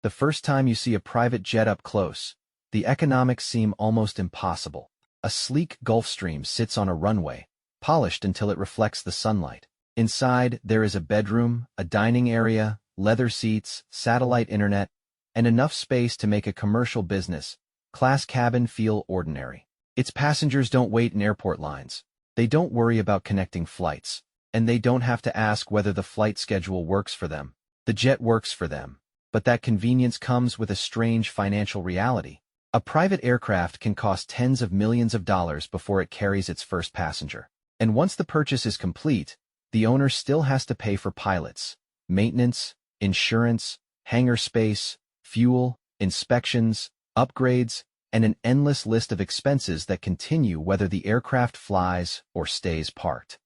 The first time you see a private jet up close, the economics seem almost impossible. A sleek Gulfstream sits on a runway, polished until it reflects the sunlight. Inside, there is a bedroom, a dining area, leather seats, satellite internet, and enough space to make a commercial business class cabin feel ordinary. Its passengers don't wait in airport lines. They don't worry about connecting flights. And they don't have to ask whether the flight schedule works for them. The jet works for them. But that convenience comes with a strange financial reality. A private aircraft can cost tens of millions of dollars before it carries its first passenger. And once the purchase is complete, the owner still has to pay for pilots, maintenance, insurance, hangar space, fuel, inspections, upgrades, and an endless list of expenses that continue whether the aircraft flies or stays parked.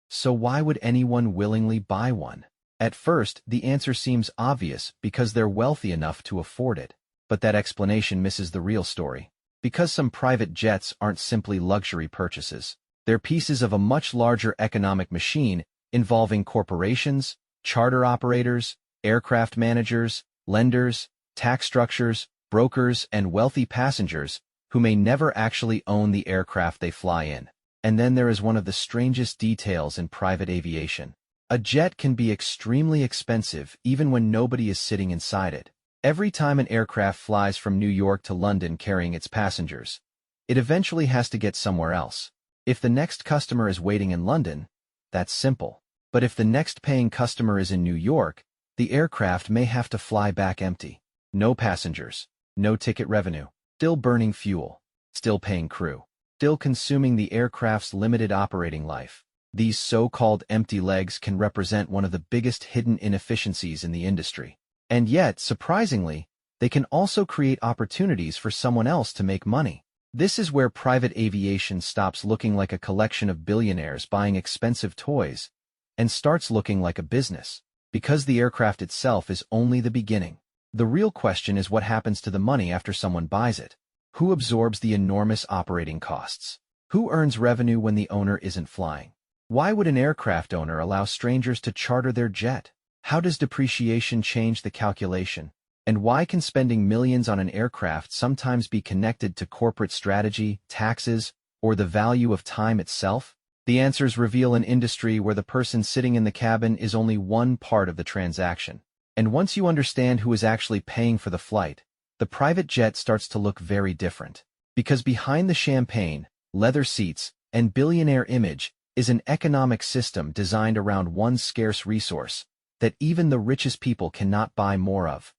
So why would anyone willingly buy one? At first, the answer seems obvious because they're wealthy enough to afford it. But that explanation misses the real story. Because some private jets aren't simply luxury purchases. They're pieces of a much larger economic machine involving corporations, charter operators, aircraft managers, lenders, tax structures, brokers, and wealthy passengers who may never actually own the aircraft they fly in. And then there is one of the strangest details in private aviation. A jet can be extremely expensive even when nobody is sitting inside it. Every time an aircraft flies from New York to London carrying its passengers, it eventually has to get somewhere else. If the next customer is waiting in London, that's simple. But if the next paying customer is in New York, the aircraft may have to fly back empty. No passengers, no ticket revenue, still burning fuel, still paying crew, still consuming the aircraft's limited operating life. These so-called empty legs can represent one of the biggest hidden inefficiencies in the industry. And yet, surprisingly, they can also create opportunities for someone else to make money. This is where private aviation stops looking like a collection of billionaires buying expensive toys and starts looking like a business. Because the aircraft itself is only the beginning. The real question is what happens to the money after someone buys it. Who absorbs the enormous operating costs? Who earns revenue when the owner isn't flying? Why would an aircraft owner allow strangers to charter their jet? How does depreciation change the calculation? And why can spending millions on an aircraft sometimes be connected to corporate strategy, taxes, or the value of time itself? The answers reveal an industry where the person sitting in the cabin is only one part of the transaction. And once you understand who is actually paying for the flight, the private jet starts to look very different. Because behind the champagne, leather seats, and billionaire image is an economic system designed around one scarce resource that even the richest people cannot buy more of: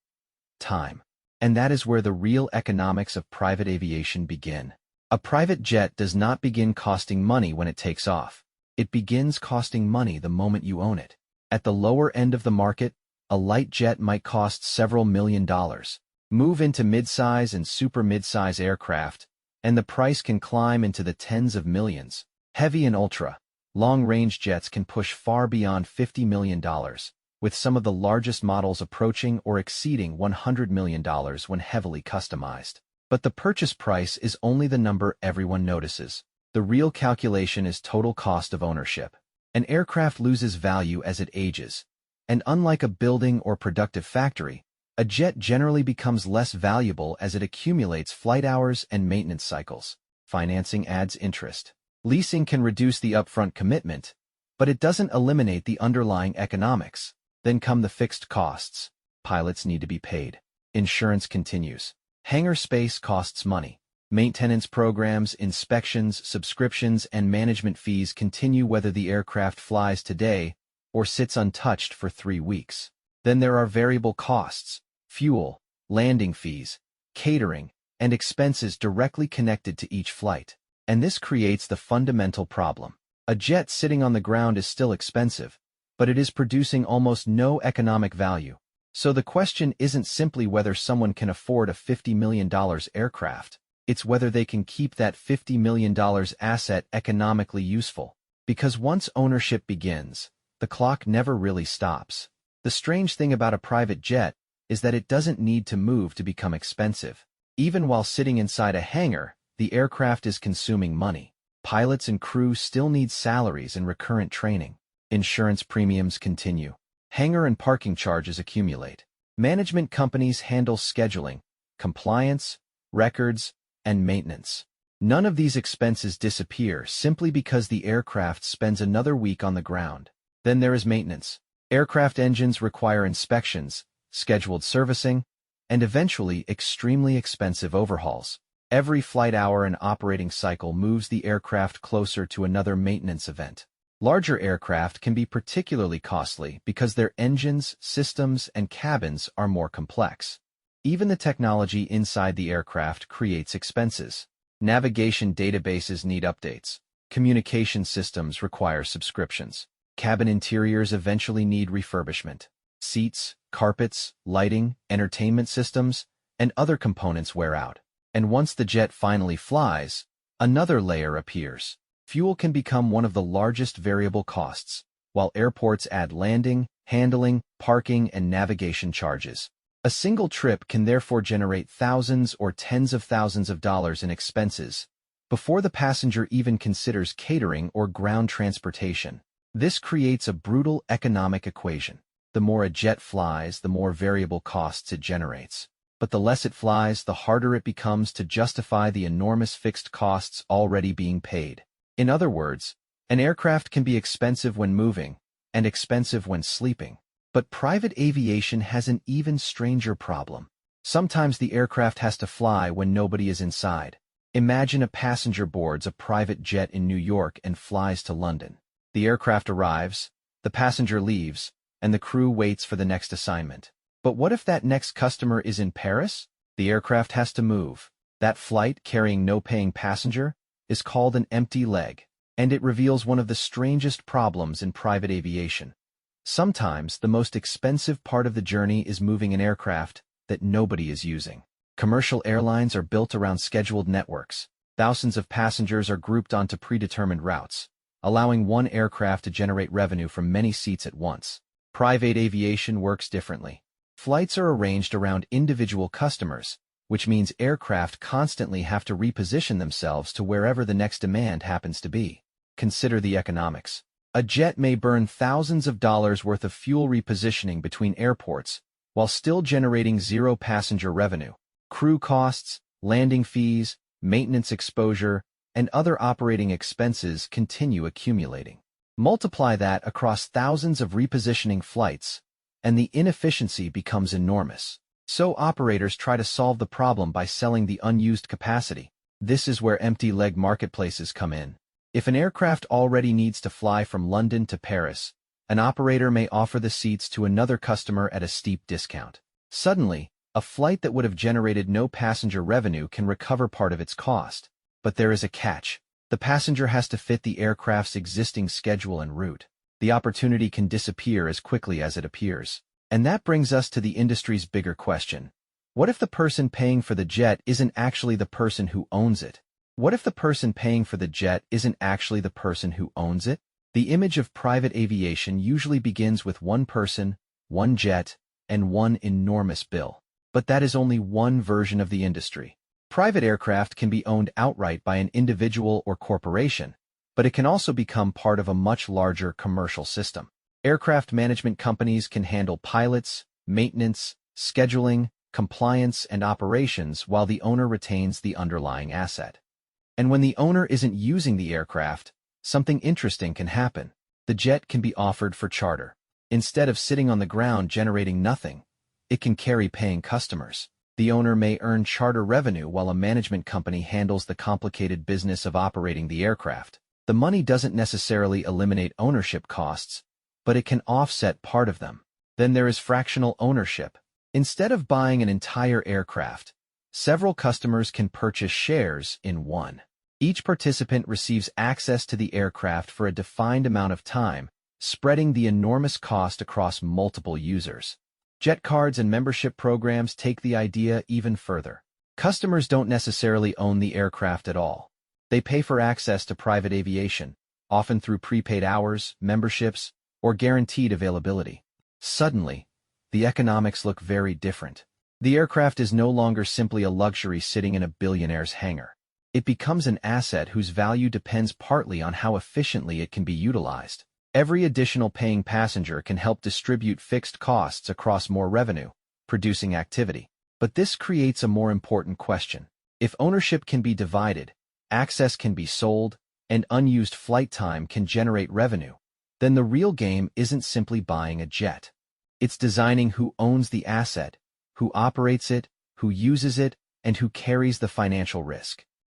time. And that is where the real economics of private aviation begin. A private jet does not begin costing money when it takes off. It begins costing money the moment you own it. At the lower end of the market, a light jet might cost several $1,000,000. Move into midsize and super midsize aircraft, and the price can climb into the tens of millions. Heavy and ultra, long-range jets can push far beyond $50 million, with some of the largest models approaching or exceeding $100 million when heavily customized. But the purchase price is only the number everyone notices. The real calculation is total cost of ownership. An aircraft loses value as it ages, and unlike a building or productive factory, a jet generally becomes less valuable as it accumulates flight hours and maintenance cycles. Financing adds interest. Leasing can reduce the upfront commitment, but it doesn't eliminate the underlying economics. Then come the fixed costs. Pilots need to be paid. Insurance continues. Hangar space costs money. Maintenance programs, inspections, subscriptions, and management fees continue whether the aircraft flies today or sits untouched for 3 weeks. Then there are variable costs: fuel, landing fees, catering, and expenses directly connected to each flight. And this creates the fundamental problem. A jet sitting on the ground is still expensive, but it is producing almost no economic value. So the question isn't simply whether someone can afford a $50 million aircraft. It's whether they can keep that $50 million asset economically useful. Because once ownership begins, the clock never really stops. The strange thing about a private jet is that it doesn't need to move to become expensive. Even while sitting inside a hangar, the aircraft is consuming money. Pilots and crew still need salaries and recurrent training. Insurance premiums continue. Hangar and parking charges accumulate. Management companies handle scheduling, compliance, records, and maintenance. None of these expenses disappear simply because the aircraft spends another week on the ground. Then there is maintenance. Aircraft engines require inspections, scheduled servicing, and eventually extremely expensive overhauls. Every flight hour and operating cycle moves the aircraft closer to another maintenance event. Larger aircraft can be particularly costly because their engines, systems, and cabins are more complex. Even the technology inside the aircraft creates expenses. Navigation databases need updates. Communication systems require subscriptions. Cabin interiors eventually need refurbishment. Seats, carpets, lighting, entertainment systems, and other components wear out. And once the jet finally flies, another layer appears. Fuel can become one of the largest variable costs, while airports add landing, handling, parking, and navigation charges. A single trip can therefore generate thousands or tens of thousands of dollars in expenses before the passenger even considers catering or ground transportation. This creates a brutal economic equation. The more a jet flies, the more variable costs it generates. But the less it flies, the harder it becomes to justify the enormous fixed costs already being paid. In other words, an aircraft can be expensive when moving and expensive when sleeping. But private aviation has an even stranger problem. Sometimes the aircraft has to fly when nobody is inside. Imagine a passenger boards a private jet in New York and flies to London. The aircraft arrives, the passenger leaves, and the crew waits for the next assignment. But what if that next customer is in Paris? The aircraft has to move. That flight, carrying no paying passenger, is called an empty leg. And it reveals one of the strangest problems in private aviation. Sometimes the most expensive part of the journey is moving an aircraft that nobody is using. Commercial airlines are built around scheduled networks. Thousands of passengers are grouped onto predetermined routes, allowing one aircraft to generate revenue from many seats at once. Private aviation works differently. Flights are arranged around individual customers, which means aircraft constantly have to reposition themselves to wherever the next demand happens to be. Consider the economics. A jet may burn thousands of dollars worth of fuel repositioning between airports while still generating zero passenger revenue. Crew costs, landing fees, maintenance exposure, and other operating expenses continue accumulating. Multiply that across thousands of repositioning flights, and the inefficiency becomes enormous. So operators try to solve the problem by selling the unused capacity. This is where empty leg marketplaces come in. If an aircraft already needs to fly from London to Paris, an operator may offer the seats to another customer at a steep discount. Suddenly, a flight that would have generated no passenger revenue can recover part of its cost. But there is a catch. The passenger has to fit the aircraft's existing schedule and route. The opportunity can disappear as quickly as it appears. And that brings us to the industry's bigger question. What if the person paying for the jet isn't actually the person who owns it? What if the person paying for the jet isn't actually the person who owns it? The image of private aviation usually begins with one person, one jet, and one enormous bill. But that is only one version of the industry. Private aircraft can be owned outright by an individual or corporation, but it can also become part of a much larger commercial system. Aircraft management companies can handle pilots, maintenance, scheduling, compliance, and operations while the owner retains the underlying asset. And when the owner isn't using the aircraft, something interesting can happen. The jet can be offered for charter. Instead of sitting on the ground generating nothing, it can carry paying customers. The owner may earn charter revenue while a management company handles the complicated business of operating the aircraft. The money doesn't necessarily eliminate ownership costs, but it can offset part of them. Then there is fractional ownership. Instead of buying an entire aircraft, several customers can purchase shares in one. Each participant receives access to the aircraft for a defined amount of time, spreading the enormous cost across multiple users. Jet cards and membership programs take the idea even further. Customers don't necessarily own the aircraft at all. They pay for access to private aviation, often through prepaid hours, memberships, or guaranteed availability. Suddenly, the economics look very different. The aircraft is no longer simply a luxury sitting in a billionaire's hangar. It becomes an asset whose value depends partly on how efficiently it can be utilized. Every additional paying passenger can help distribute fixed costs across more revenue, producing activity. But this creates a more important question. If ownership can be divided, access can be sold, and unused flight time can generate revenue, then the real game isn't simply buying a jet. It's designing who owns the asset, who operates it, who uses it, and who carries the financial risk.